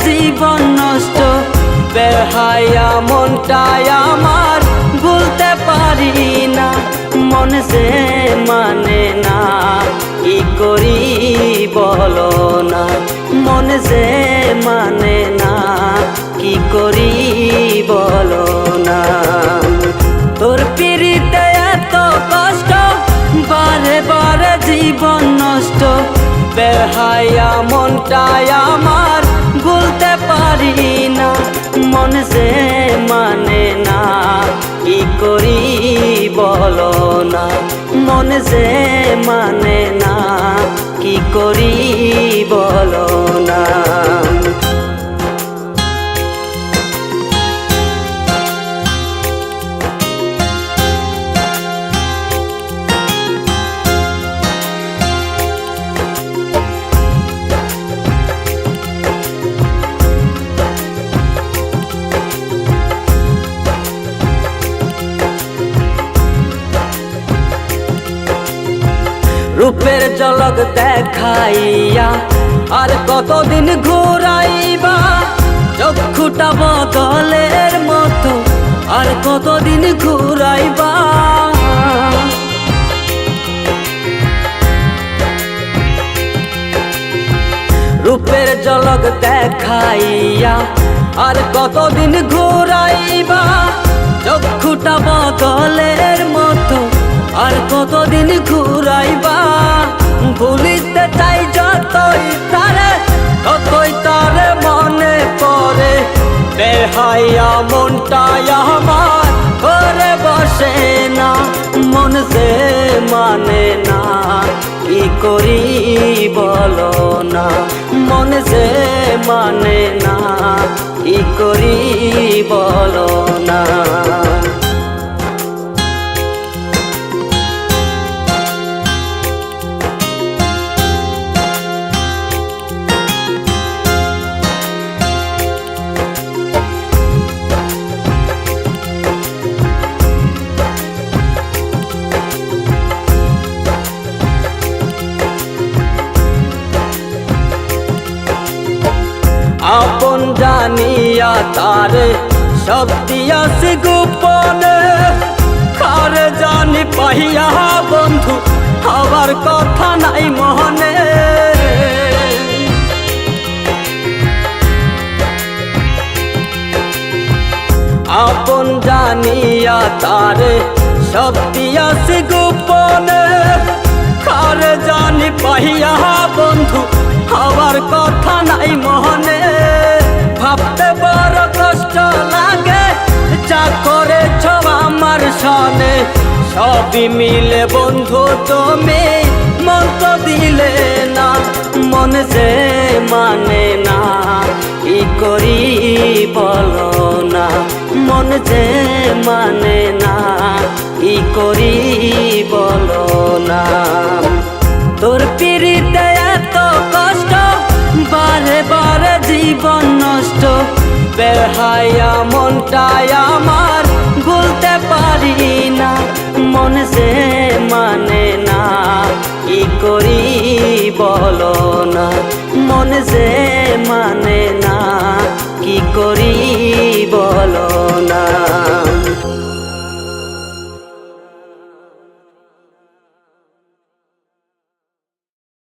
জীবন নষ্ট, বেহায়া মনটাই আমার ভুলতে পারি না। মন যে মানে না, কি করি বলো না। মন যে মানে না, কি করি বলো না। তোর পিড়িতে এত কষ্ট, বারে বারে জীবন নষ্ট, বেহায়া মনটাই আমার ভুলতে পারি না। মন যে মানে না, কি করি বলো না। মন যে মানে না, কি করি বলো না। রূপের ঝলক দেখাইয়া আর কতদিন ঘুরাইবা, চক্ষুটা বদলের মতো আর কতদিন ঘুরাইবা। রূপের ঝলক দেখাইয়া আর কতদিন ঘুরাইবা, চক্ষুটা বদলের মতো আর কতদিন ঘুরাইবা। ভুলিতে চাই যতই তারে, ততই তারে মনে পড়ে, বেহায়া মনটাই আমার ঘরে বসে না। মন যে মানে না, কি করি বলো না। মন যে মানে না, কি করি বলো না। আপন জানিয়া তারে সব দিয়াছি গোপনে, কারে জানি পাইয়া বন্ধু হবার কথা নাই মনে। আপন জানিয়া তারে সব দিয়াছি গোপনে, কারে জানি পাইয়া বন্ধু হবার কথা নাই মনে। ভাবতে বড় কষ্ট লাগে, যা করেছ আমার সনে, সবই মিলে বন্ধু তুমি মন তো দিলে না। মন যে মানে না, কি করি বলো না। মন যে মানে না, কি করি বলো না। তোর পিড়িতে এত কষ্ট, বারে বারে জীবন নষ্ট, বেহায়া মনটাই আমার ভুলতে পারি না। মন যে মানে না, কি করি বলো না। মন যে মানে না, কি করি বলো না।